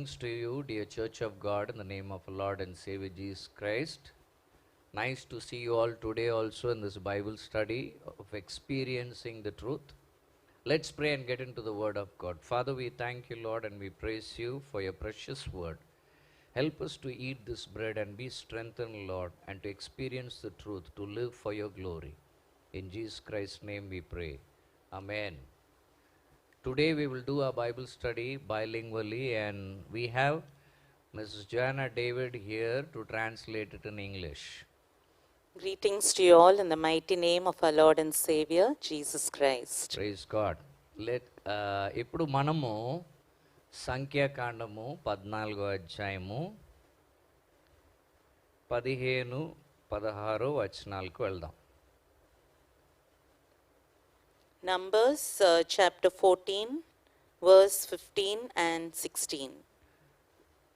Greetings to you, dear Church of God, in the name of our Lord and Savior Jesus Christ. Nice to see you all today also in this Bible study of experiencing the truth. Let's pray and get into the Word of God. Father, we thank you, Lord, and we praise you for your precious Word. Help us to eat this bread and be strengthened, Lord, and to experience the truth, to live for your glory. In Jesus Christ's name we pray. Amen. Today we will do a Bible study bilingually, and we have Mrs. Joanna David here to translate it in English. Greetings to you all in the mighty name of our Lord and Savior, Jesus Christ. Praise God. ఇప్పుడు మనము సంఖ్యాకాండము 14వ అధ్యాయము 15-16 వచనాలకు వెళ్దాం. Numbers chapter 14, verse 15 and 16.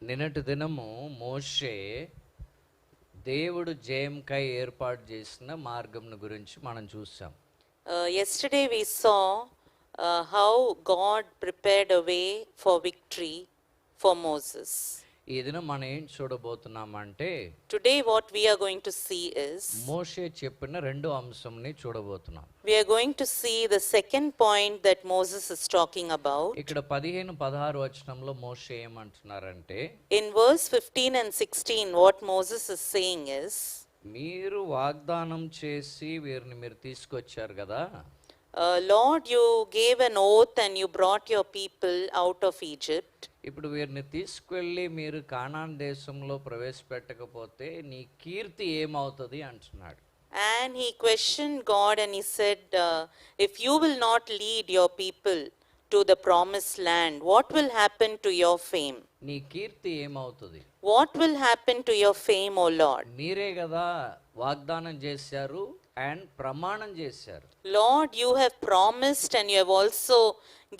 నిన్నటి దినము మోషే దేవుడు జయంకై ఏర్పాటు చేసిన మార్గంను గురించి మనం చూసాం. Yesterday we saw how God prepared a way for victory for Moses. ఈ దినం మనం ఏం చూడబోతున్నామంటే Today what we are going to see is మోషే చెప్పిన రెండు అంశంని చూడబోతున్నాం. we are going to see the second point that Moses is talking about. ఇక్కడ 15-16 వచనంలో మోషే ఏమంటున్నారంటే In verse 15 and 16 what Moses is saying is మీరు వాగ్దానం చేసి వీరిని మీరు తీసుకొచ్చారు కదా, Lord, you gave an oath and you brought your people out of Egypt. ఇప్పుడు వీరిని తీసుకెళ్ళి మీరు కానాన్ దేశంలో ప్రవేశపెట్టకపోతే నీ కీర్తి ఏమవుతుంది అంటున్నాడు. And he questioned God and he said, if you will not lead your people to the promised land, what will happen to your fame? నీ కీర్తి ఏమవుతుంది? What will happen to your fame, O Lord? మీరే కదా వాగ్దానం చేశారు and ప్రమాణం చేశారు. Lord, you have promised and you have also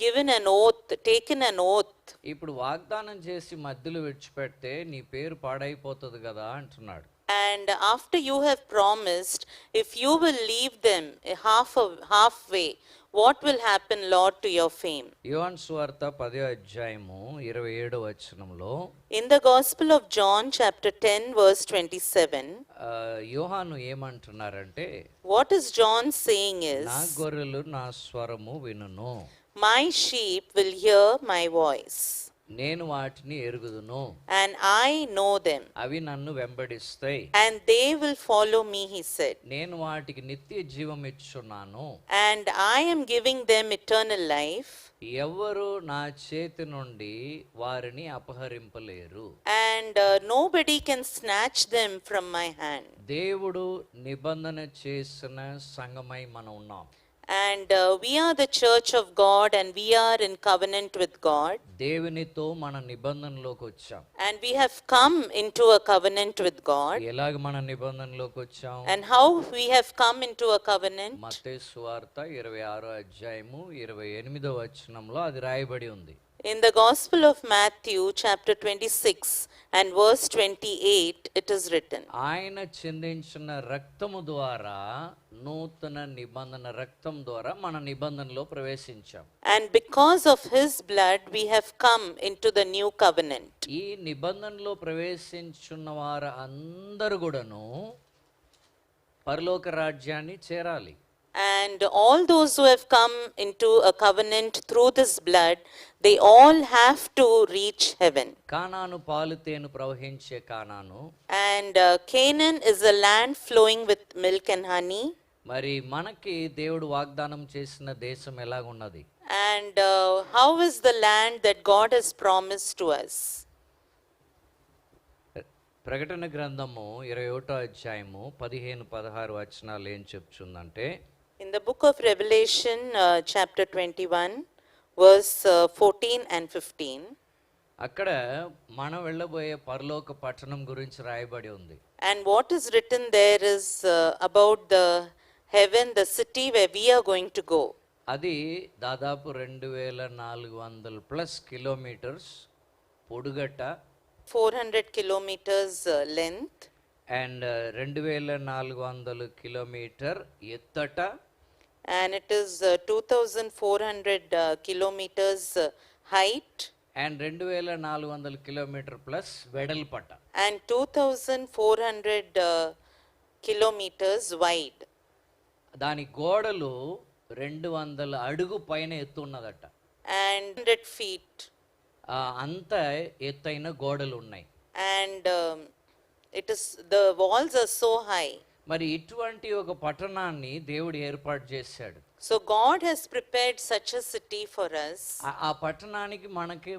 given an oath, taken an oath. ఇప్పుడు వాగ్దానం చేసి మధ్యలో విడిచిపెడితే నీ పేరు పాడైపోతుంది కదా అంటున్నాడు. And after you have promised, if you will leave them halfway, what will happen, Lord, to your fame? యోహాను సువార్త 10వ అధ్యాయము 27వ వచనంలో In the Gospel of John, chapter 10, verse 27, యోహాను ఏమంటున్నారంటే what is John saying నా is, గొర్రెలు నా స్వరము వినును, my sheep will hear my voice, నేను వాటిని ఎరుగుదును, and I know them, అవి నన్ను వెంబడిస్తాయి, and they will follow me, he said. నేను వాటికి నిత్య జీవం ఇచ్చున్నాను, And I am giving them eternal life, ఎవరు నా చేతి నుండి వారిని అపహరింపలేరు. and nobody can snatch them from my hand. దేవుడు నిబంధన చేసిన సంఘమై మనం ఉన్నాం. And we are the church of God and we are in covenant with God. దేవునితో మన నిబంధనలోకి వచ్చాం. And we have come into a covenant with God. ఎలాగ మన నిబంధనలోకి వచ్చాం? And how we have come into a covenant? మత్తయి సువార్త 26వ అధ్యాయము 28వ వచనంలో అది రాయబడి ఉంది. In the Gospel of Matthew, chapter 26 and verse 28, it is written, ఆయన చిందించిన రక్తము ద్వారా, నూతన నిబంధన రక్తం ద్వారా మన నిబంధనలో ప్రవేశించాం. and because of his blood we have come into the new covenant. ఈ నిబంధనలో ప్రవేశించున్న వారు అందరూ కూడాను పరలోక రాజ్యాన్ని చేరాలి. And all those who have come into a covenant through this blood, they all have to reach heaven. Canaan పాలుతేను ప్రవహించే Canaan. And Canaan is a land flowing with milk and honey. మరి మనకి దేవుడు వాగ్దానం చేసిన దేశం ఎలాగున్నది? And how is the land that God has promised to us? ప్రకటన గ్రంథము 21వ అధ్యాయము 15-16 వచనాలు ఏం చెప్తుందంటే, In the book of Revelation, chapter 21, verse 14 and 15, అక్కడ మనం వెళ్ళబోయే పరలోక పట్టణం గురించి రాయబడి ఉంది. and what is written there is about the heaven, the city where we are going to go. అది దాదాపు 2400 ప్లస్ కిలోమీటర్స్ పొడుగట, 400 kilometers length, అండ్ 2400 కిలోమీటర్ ఎత్తట, and it is 2400 kilometers height, and 2400 kilometre plus వెడల్పట. and 2,400 kilometers wide. దాని గోడలు 200 అడుగు పైన ఎత్తు ఉన్నదట. And 100 feet. అంత ఎత్తైన గోడలు ఉన్నాయి. And the walls are so high. మరి ఇటువంటి ఒక పట్టణాన్ని దేవుడు ఏర్పాటు చేశాడు. So God has prepared such a city for us. ఆ పట్టణానికి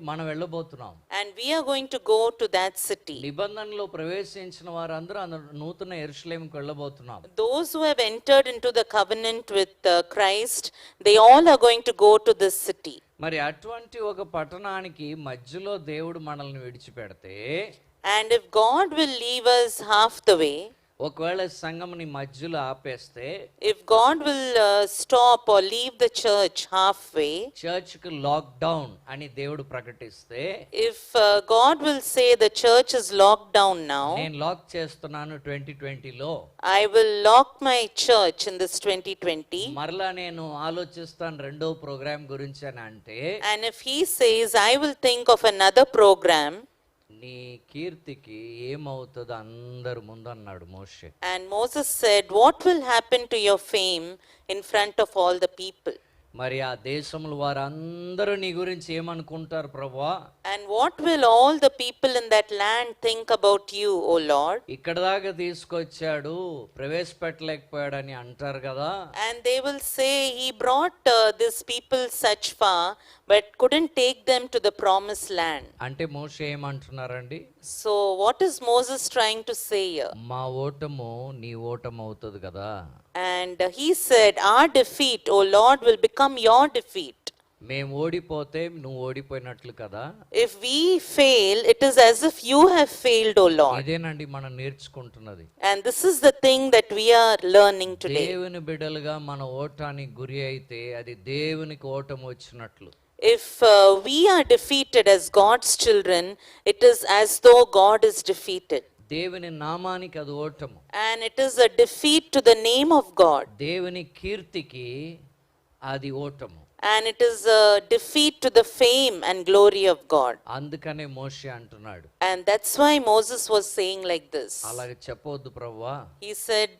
మనం వెళ్ళబోతున్నాం. And we are going to go to that city. నిబంధనలో ప్రవేశించిన వారందరూ నూతన యెరూషలేముకు వెళ్ళబోతున్నాం. Those who have entered into the covenant with Christ, they all are going to go to this city. మరి అటువంటి ఒక పట్టణానికి మధ్యలో దేవుడు మనల్ని విడిచిపెడితే, and if God will leave us half the way, ఒకవేళ సంఘంని మధ్యలో ఆపేస్తే, if God will stop or leave the church halfway, చర్చ్కి లాక్ డౌన్ అని దేవుడు ప్రకటిస్తే, if God will say the church is locked down now, నేను లాక్ చేస్తున్నాను 2020లో, I will lock my church in this 2020, మరలా నేను ఆలోచిస్తాను రెండో ప్రోగ్రామ్ గురించి అని అంటే, and if he says I will think of another program, నీ కీర్తికి ఏమవుతుందో అందరు ముందు అన్నాడు మోషే. and Moses said, what will happen to your fame in front of all the people? మరి ఆ దేశంలో వారందరూ నీ గురించి ఏమనుకుంటారు ప్రభువా? And what will all the people in that land think about you, O Lord? ఇక్కడ దాకా తీసుకొచ్చాడు, ప్రవేశపెట్టలేకపోయాడని అంటారు కదా. And they will say he brought these people such far but couldn't take them to the promised land. అంటే మోషే ఏమంటున్నారండి? So what is Moses trying to say here? మా ఓటము నీ ఓటము అవుతుంది కదా. And he said, our defeat, O Lord, will become your defeat. మేము ఓడిపోతే నువ్వు ఓడిపోయినట్లు కదా. If we fail, it is as if you have failed, O Lord. ఇదేనండి మనం నేర్చుకుంటున్నది. And this is the thing that we are learning today. దేవుని బిడ్డలుగా మన ఓటానికి గురి అయితే అది దేవునికి ఓటము వచ్చినట్లు. If we are defeated as God's children, it is as though God is defeated. దేవుని నామానికి అది ఓటము. And it is a defeat to the name of God. దేవుని కీర్తికి అది ఓటము. And it is a defeat to the fame and glory of God. అందుకనే మోషే అంటున్నాడు. And that's why Moses was saying like this. అలాగే చెప్పొద్దు ప్రభువా. He said,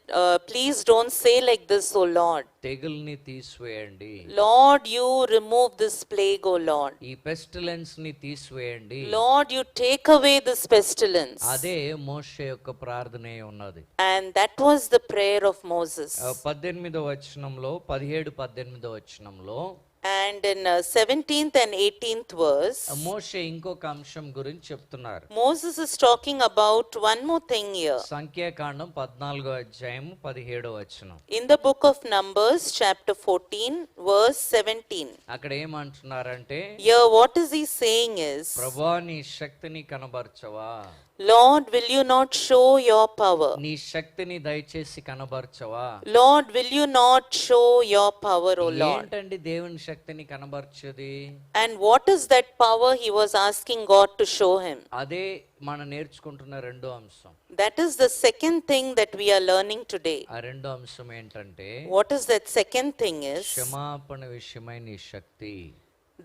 please don't say like this, O Lord. తెగుల్ని తీసివేయండి. Lord, you remove this plague, O Lord. ఈ pestilence ని తీసివేయండి. Lord, you take away this pestilence. అదే మోషే యొక్క ప్రార్థనే ఉన్నది. And that was the prayer of Moses. 18వ వచనంలో 17-18వ వచనంలో And in 17th and 18th verse, మోషే ఇంకొక అంశం గురించి చెప్తున్నారు. Moses is talking about one more thing here. సంఖ్యాకాండం 14వ అధ్యాయం 17వ వచనం. In the book of Numbers, chapter 14, verse 17. అక్కడ ఏమంటున్నారంటే, Here what is he saying is, ప్రభువా నీ శక్తిని కనబరచవా? Lord, will you not show your power? నీ శక్తిని దయచేసి కనబరచవా? Lord, will you not show your power, O Lord? ఏంటండి దేవుని శక్తిని కనబరచేది? And what is that power he was asking God to show him? అదే మనం నేర్చుకుంటున్న రెండో అంశం. That is the second thing that we are learning today. ఆ రెండో అంశం ఏంటంటే, What is that second thing is? క్షమాపణ విషయమై నీ శక్తి.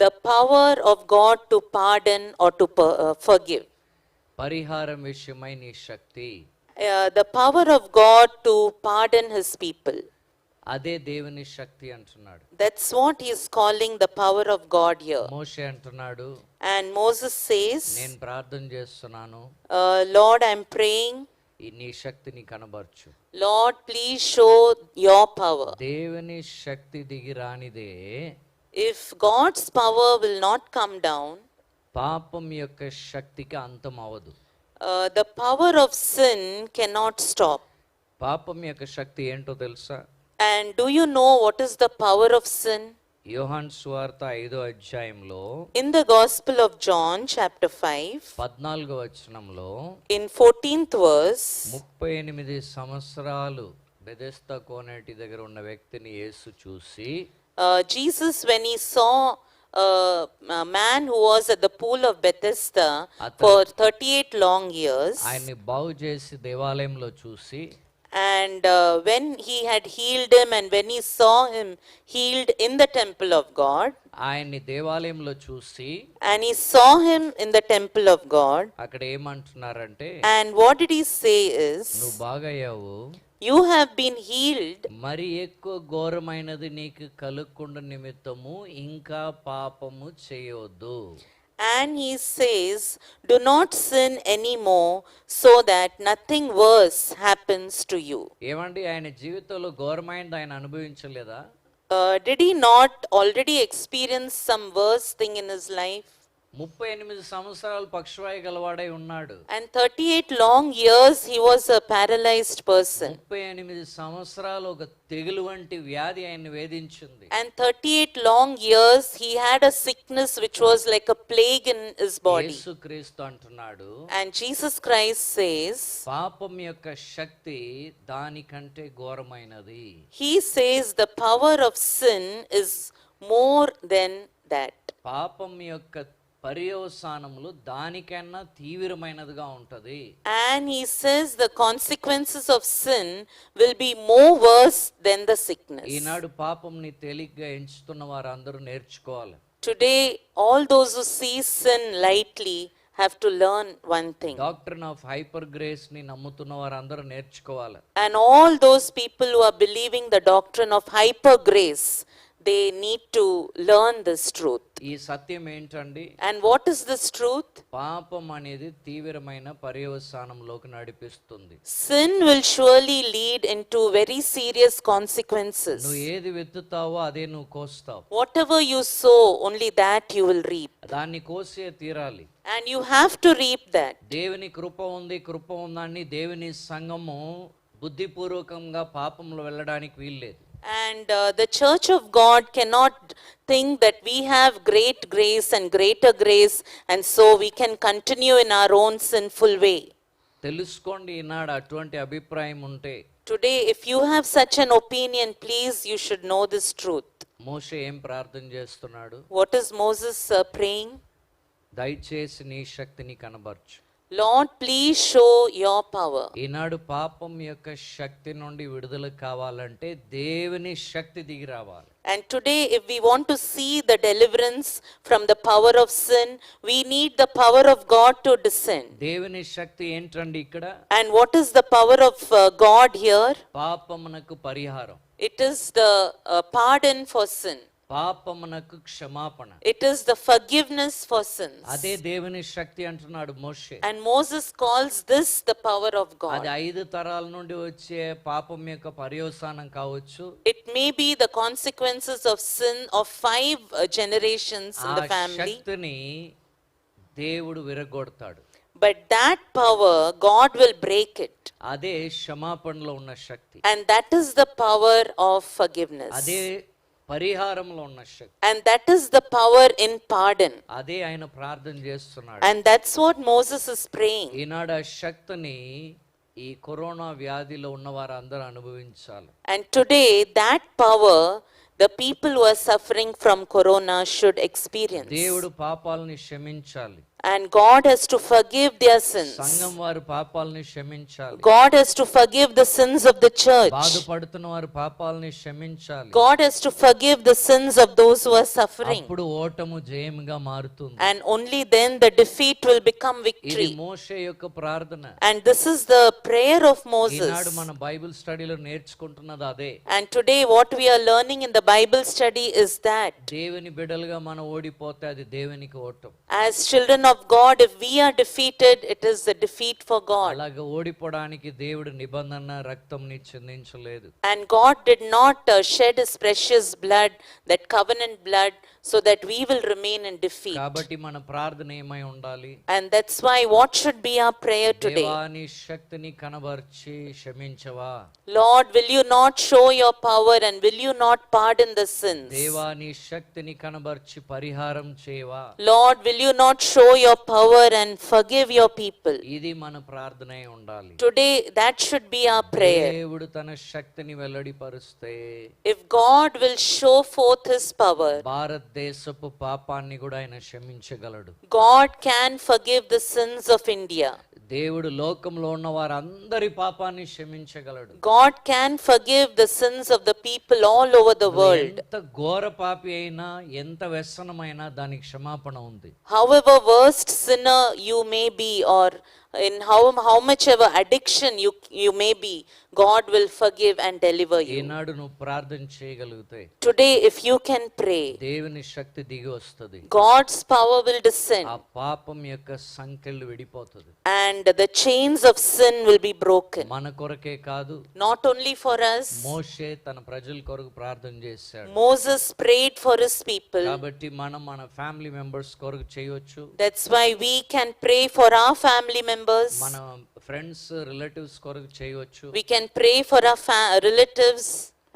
The power of God to pardon or to forgive. పరిహారం విషయమై నీ శక్తి. The power of God to pardon his people. అదే దేవుని శక్తి అంటున్నాడు. That's what he is calling the power of God here. మోషే అంటున్నాడు, And Moses says, నేను ప్రార్థన చేస్తున్నాను, Lord, I'm praying. నీ శక్తిని కనబరచు. Lord, please show your power. దేవుని శక్తి దిగి రానిదే, If God's power will not come down, పాపం యొక్క శక్తికి అంతం అవదు. the power of sin cannot stop. పాపం యొక్క శక్తి ఏంటో తెలుసా? And do you know what is the power of sin? యోహాను సువార్త 5వ అధ్యాయంలో In the Gospel of John, chapter 5, 14వ వచనంలో, in 14th verse, 38 సంవత్సరాలు బెథెస్దా కోనేటి దగ్గర ఉన్న వ్యక్తిని యేసు చూసి, Jesus, when he saw a man who was at the pool of Bethesda for 38 long years, ఆయన్ని బాగు చేసి దేవాలయంలో చూసి, And when he had healed him, and when he saw him healed in the temple of God, ఆయన్ని దేవాలయంలో చూసి and he saw him in the temple of God, అక్కడ ఏమంటున్నారంటే, and what did he say నువ్వు is, బాగయ్యావు, you have been healed, మరి ఎక్కువ ఘోరమైనది నీకు కలుగకుండా నిమిత్తము ఇంకా పాపము చేయొద్దు. and he says, do not sin anymore, so that nothing worse happens to you. ఏమండి, ఆయన జీవితంలో ఘోరమైనది ఆయన అనుభవించలేదా? Did he not already experience some worse thing in his life? 38 సంవత్సరాలు పక్షవాయు గలవాడై ఉన్నాడు. And 38 long years he was a paralyzed person. 38 సంవత్సరాలు ఒక తెగులు వంటి వ్యాధి ఆయన్ని వేధించింది. And 38 long years he had a sickness which was like a plague in his body. యేసుక్రీస్తు అంటున్నాడు, And Jesus Christ says, పాపం యొక్క శక్తి దానికంటే ఘోరమైనది. he says the power of sin is more than that. పాపం యొక్క పర్యవసానములు దానికన్నా తీవ్రమైనదిగా ఉంటది. And he says the consequences of sin will be more worse than the sickness. ఈనాడు పాపంని తేలిగ్గా ఎంచుతున్న వారందరూ నేర్చుకోవాలి. Today, all those who see sin lightly have to learn one thing. Doctrine of hyper grace ని నమ్ముతున్న వారందరూ నేర్చుకోవాలి. And all those people who are believing the doctrine of hyper grace, they need to learn this truth. ఈ సత్యం ఏంటండి? And what is this truth? పాపం అనేది తీవ్రమైన పర్యవసానంలోకి నడిపిస్తుంది. Sin will surely lead into very serious consequences. నువ్వు ఏది విత్తుతావో అదే నువ్వు కోస్తావు. Whatever you sow, only that you will reap. దాన్ని కోసే తీరాలి. And you have to reap that. దేవుని కృప ఉంది, కృప ఉందని దేవుని సంఘము బుద్ధిపూర్వకంగా పాపంలో వెళ్ళడానికి వీల్లేదు. And the church of God cannot think that we have great grace and greater grace, and so we can continue in our own sinful way. తెలుసుకోండి, ఈనాడు అటువంటి అభిప్రాయం ఉంటే. Today, if you have such an opinion, please, you should know this truth. మోషే ఏం ప్రార్థన చేస్తున్నాడు? What is Moses praying? దయచేసి నీ శక్తిని కనబర్చు. Lord, please show your power. ఈనాడు పాపం యొక్క శక్తి నుండి విడుదల కావాలంటే దేవుని శక్తి దిగి రావాలి. And today, if we want to see the deliverance from the power of sin, we need the power of God to descend. దేవుని శక్తి ఏంటండి ఇక్కడ? And what is the power of God here? పాపమునకు పరిహారం. It is the pardon for sin. పాపమునకు క్షమాపణ. It is the forgiveness for sins. అదే దేవుని శక్తి అంటున్నాడు మోషే. And Moses calls this the power of God. అది 5 తరాల నుండి వచ్చే పాపం యొక్క పర్యవసానం కావచ్చు. It may be the consequences of sin of 5 generations in the ఆ family. శక్తిని దేవుడు విరగొడతాడు. But that power, God will break it. అదే క్షమాపణలో ఉన్న శక్తి. And that is the power of forgiveness. అదే పరిహారంలో ఉన్న శక్తి. And that is the power in pardon. అదే ఆయన ప్రార్థన చేస్తున్నాడు. And that's what Moses is praying. ఈనాడు ఆ శక్తిని ఈ కరోనా వ్యాధిలో ఉన్న వారందరూ అనుభవించాలి. And today, that power, the people who are suffering from corona should experience. దేవుడు పాపాలని క్షమించాలి. And God has to forgive their sins. సంఘం వారు పాపాలని క్షమించాలి. God has to forgive the sins of the church. బాధపడుతున్న వారు పాపాలని క్షమించాలి. God has to forgive the sins of those who are suffering. అప్పుడు ఓటము జయముగా మారుతుంది. And only then the defeat will become ఇది victory. మోషే యొక్క ప్రార్థన. And this is the prayer of Moses. ఈనాడు మన బైబిల్ స్టడీలో నేర్చుకుంటున్నది అదే. And today what we are learning in the Bible study is that దేవుని బిడ్డలుగా మనం ఓడిపోతే అది దేవునికి ఓటం. as children of God, if we are defeated, it is the defeat for God. అలాగే ఓడిపోవడానికి దేవుడు నిబంధన రక్తంని చిందించలేదు. And God did not shed his precious blood, that covenant blood, so that we will remain in defeat. కాబట్టి మన ప్రార్థన ఏమై ఉండాలి? And that's why what should be our prayer today? దేవా నీ శక్తిని కనబర్చి క్షమించవా? Lord, will you not show your power and will you not pardon the sins? దేవా నీ శక్తిని కనబర్చి పరిహారం చేయవా? Lord, will you not show your power and forgive your people? ఇది మన ప్రార్థనే ఉండాలి. Today, that should be our prayer. దేవుడు తన శక్తిని వెల్లడిపరుస్తే If God will show forth his power, భారతదేశపు పాపాన్ని కూడా ఆయన క్షమించగలడు. God can forgive the sins of India. దేవుడు లోకంలో ఉన్న వారందరి పాపాన్ని క్షమించగలడు. God can forgive the sins of the people all over the world. ఎంత ఘోర పాపి అయినా, ఎంత వ్యసనమైనా దానికి క్షమాపణ ఉంది. However worst sinner you may be, or in how much ever addiction you may be, God will forgive and deliver you. ఈనాడు నువ్వు ప్రార్థన చేయగలిగితే Today if you can pray, దేవుని శక్తి దిగి వస్తుంది. God's power will descend ఆ పాపం యొక్క సంకెళ్ళు విడిపోతుంది. and the chains of sin will be broken. మన కొరకే కాదు, Not only for us, మోషే తన ప్రజల కొరకు ప్రార్థన చేశాడు. Moses prayed for his people. కాబట్టి మనం మన ఫ్యామిలీ మెంబర్స్ కొరకు చేయొచ్చు. That's why we can pray for our family members. మన ఫ్రెండ్స్ రిలేటివ్స్ కొరకు చేయొచ్చు. We can pray for our relatives,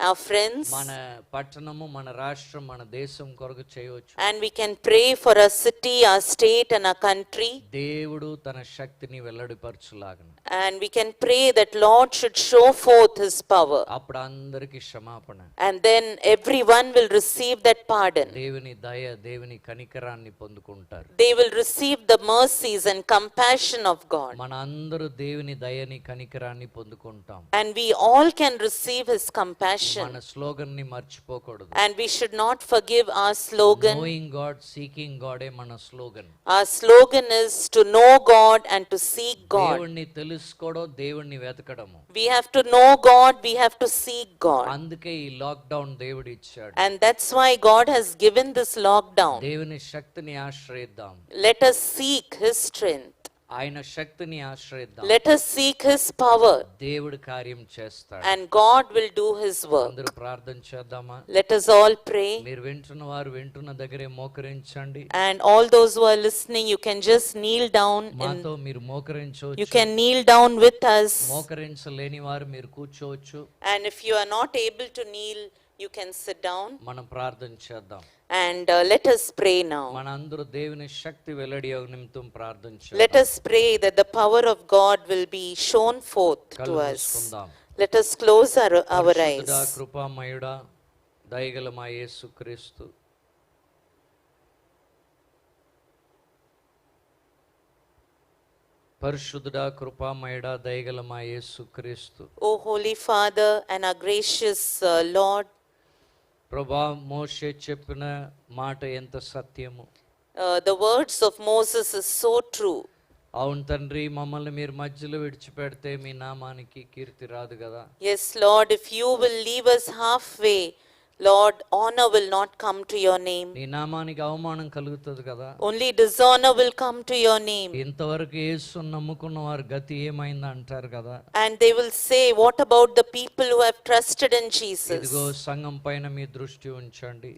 our friends. మన పట్టణము, మన రాష్ట్రం, మన దేశం కొరకు చేయొచ్చు. And we can pray for our city, our state and our country. దేవుడు తన శక్తిని వెల్లడిపరచులాగను. And we can pray that Lord should show forth his power. అప్పుడు అందరికీ క్షమాపణ. And then everyone will receive that pardon. దేవుని దయ, దేవుని కనికరాన్ని పొందుకుంటారు. They will receive the mercies and compassion of God. మన అందరూ దేవుని దయని కనికరాన్ని పొందుకుంటాం. And we all can receive his compassion. మన స్లోగన్ ని మర్చిపోకూడదు. And we should not forgive our slogan. Knowing God, seeking God ఏ మన slogan. Our slogan is to know God and to seek God. దేవుణ్ణి తెలుసుకోవడం, దేవుణ్ణి వెతకడము. We have to know God, we have to seek God. అందుకే ఈ lockdown దేవుడు ఇచ్చాడు. And that's why God has given this lockdown. దేవుని శక్తిని ఆశ్రయిద్దాం. Let us seek his strength. ఆయన శక్తిని ఆశ్రయిద్దాం. Let us seek his power. దేవుడు కార్యం చేస్తాడు. And God will do his work. అందరూ ప్రార్థన చేద్దామా? Let us all pray. మీరు వింటున్న వారు వింటున్న దగ్గరే మోకరించండి. And all those who are listening, you can just kneel down. మాతో మీరు మోకరించవచ్చు. You can kneel down with us. మోకరించలేని వారు మీరు కూర్చోవచ్చు. And if you are not able to kneel, you can sit down. మనం ప్రార్థన చేద్దాం. And let us pray now. మనందరూ దేవుని శక్తి వెల్లడి నిమిత్తం ప్రార్థన చేద్దాం. Let us pray that the power of God will be shown forth to కళ్ళు us. మూసుకుందాం. Let us close our eyes. పరిశుద్ధుడా, కృపామయుడా, దయగల మా యేసుక్రీస్తు, పరిశుద్ధుడా, కృపామయుడా, దయగల మా యేసుక్రీస్తు. O Holy Father and our gracious Lord, ప్రభా, మోషే చెప్పిన మాట ఎంత సత్యము. the words of Moses is so true. అవును తండ్రి, మమ్మల్ని మీరు మధ్యలో విడిచిపెడితే మీ నామానికి కీర్తి రాదు కదా. Yes, Lord, if you will leave us halfway, Lord, honor will not come to your name. నీ నామానికి అవమానం కలుగుతుంది కదా. Only dishonor will come to your name. ఇంతవరకు యేసుని నమ్ముకున్న వారి గతి ఏమైంది అంటారు కదా. And they will say, what about the people who have trusted in Jesus? ఇదిగో సంఘం పైన మీ దృష్టి ఉంచండి.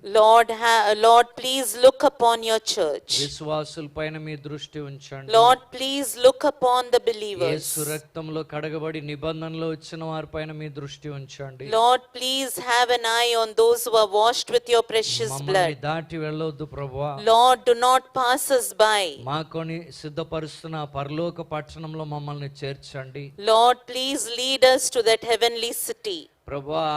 Lord, please look upon your church. విశ్వాసుల పైన మీ దృష్టి ఉంచండి. Lord, please look upon the believers. యేసు రక్తంలో కడగబడి నిబంధనలో వచ్చిన వారి పైన మీ దృష్టి ఉంచండి. Lord, please have an eye on those who are washed with your precious మమ్మల్ని blood. దాటి వెళ్ళొద్దు ప్రభువా. Lord, do not pass us by. మాకొని సిద్ధపరుస్తున్న పరలోక పట్టణంలో మమ్మల్ని చేర్చండి. Lord, please lead us to that heavenly city. ప్రభువా,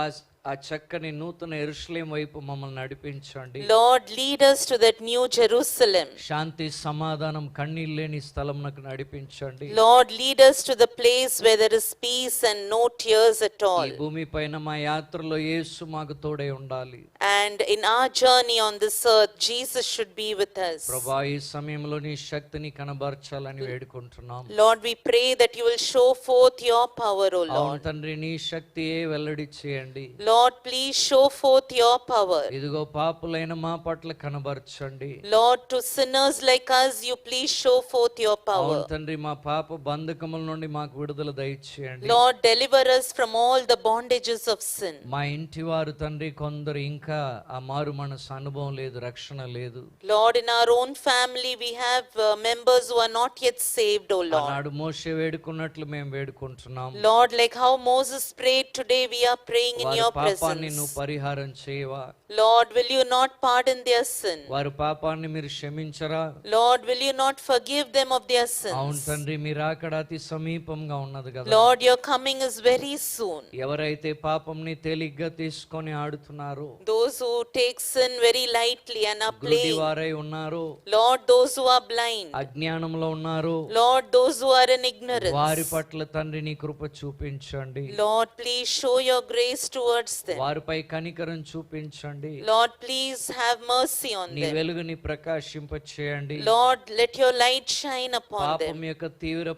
ఆ చక్కని నూతన యెరూషలేము వైపు మమ్మల్ని నడిపించండి. Lord, lead us to that new Jerusalem. శాంతి, సమాధానం, కన్నీళ్ళు లేని స్థలమునకు నడిపించండి. Lord, lead us to the place where there is peace and no tears at all. ఈ భూమి పైన మా యాత్రలో యేసు మాకు తోడై ఉండాలి. And in our journey on this earth, Jesus should be with us. ప్రభువా, ఈ సమయంలో నీ శక్తిని కనబరచాలని వేడుకుంటున్నాం. Lord, we pray that you will show forth your power, O అవును Lord. తండ్రి, నీ శక్తియే వెల్లడి చేయండి. Lord, please show forth your power. ఇదిగో పాపులైన మా పట్ల కనబరచండి. Lord, to sinners like us, you please show forth your power. అవును తండ్రి, మా పాప బంధకముల నుండి మాకు విడుదల దయచేయండి. Lord, deliver us from all the bondages of sin. మా ఇంటి వారు తండ్రి కొందరు ఇంకా ఆ మారు మనసు అనుభవం లేదు, రక్షణ లేదు. Lord, in our own family, we have members who are not yet saved, O Lord. ఆనాడు మోషే వేడుకున్నట్లు మేము వేడుకుంటున్నాం. Lord, like how Moses prayed today, we are praying in వారి your పాపాన్ని presence. నువ్వు పరిహారం చేయవా? Lord, will you not pardon their sin? వారి పాపాన్ని మీరు క్షమించరా? Lord, will you not forgive them of their అవును sins? తండ్రి, మీ రాకడ అతి సమీపంగా ఉన్నది కదా. Lord, your coming is very soon. ఎవరైతే పాపంని తేలిగ్గా తీసుకొని ఆడుతున్నారో, Those who take sin very lightly and are గుడ్డి playing. వారై ఉన్నారు, Lord, those who are blind. అజ్ఞానంలో ఉన్నారు, Lord, those who are in ignorance. వారి పట్ల తండ్రి నీ కృప చూపించండి. Lord, please show your grace towards them. వారిపై కనికరం చూపించండి. Lord, please have mercy on నీ them. వెలుగుని ప్రకాశింప చేయండి. Lord, let your light shine upon పాపం them. యొక్క తీవ్ర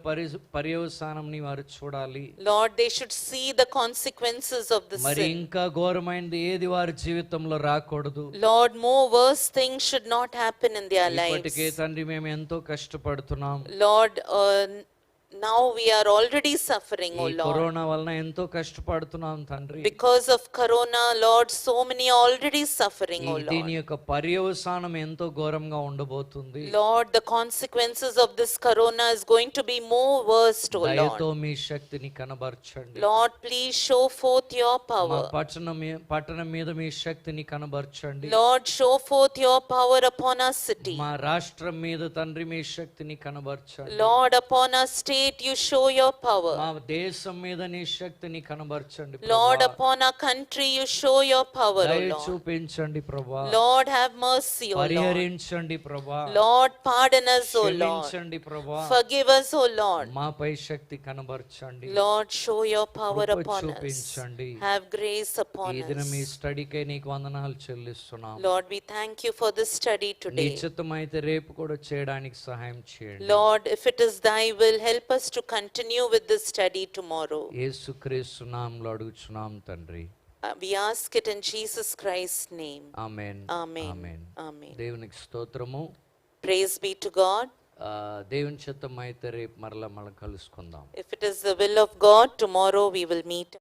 పర్యవసానం ని వారు చూడాలి. Lord, they should see the consequences of the మరి sin. ఇంకా ఘోరమైనది ఏది వారి జీవితంలో రాకూడదు. Lord, more worse things should not happen in their lives. ఇప్పటికే తండ్రి మేము ఎంతో కష్టపడుతున్నాం. Lord, now we are already suffering, ఈ O Lord. కరోనా వలన ఎంతో కష్టపడుతున్నాం తండ్రి. Because of corona, Lord, so many are already suffering, O దీని Lord. యొక్క పర్యవసానం ఎంతో ఘోరంగా ఉండబోతుంది. Lord, the consequences of this corona is going to be more worse, O దయతో Lord. మీ శక్తిని కనబరచండి. Lord, please show forth your మా power. పట్టణం మీద మీ శక్తిని కనబరచండి. Lord, show forth your power upon our city. మా రాష్ట్రం మీద తండ్రి మీ శక్తిని కనబరచండి. Lord, upon our state, you show your power. మా దేశం మీద నీ శక్తిని కనబరచండి. Lord, upon our country, you show your power, O దయ Lord. చూపించండి ప్రభా. Lord, have mercy, O Lord. పరిహరించండి ప్రభా. Lord, pardon us, O Lord. క్షమించండి ప్రభా. Forgive us, O Lord. మాపై శక్తి కనబరచండి. Lord, show your power Krupa upon us. చూపించండి. Have grace upon ఈ దినం మీ us. స్టడీకై నీకు వందనాలు చెల్లిస్తున్నాం. Lord, we thank you for this study నీ today. చిత్తమైతే రేపు కూడా చేయడానికి సహాయం చేయండి. Lord, if it is thy will, help us to continue with this study tomorrow. యేసుక్రీస్తు నామములో అడుగుచున్నాం తండ్రి. We ask it in Jesus Christ's name. Amen. Amen. Amen. Amen. దేవునికి స్తోత్రము. Praise be to God. దేవుని చిత్తమైతే రేపు మరలా మనం కలుసుకుందాం. If it is the will of God, tomorrow we will meet.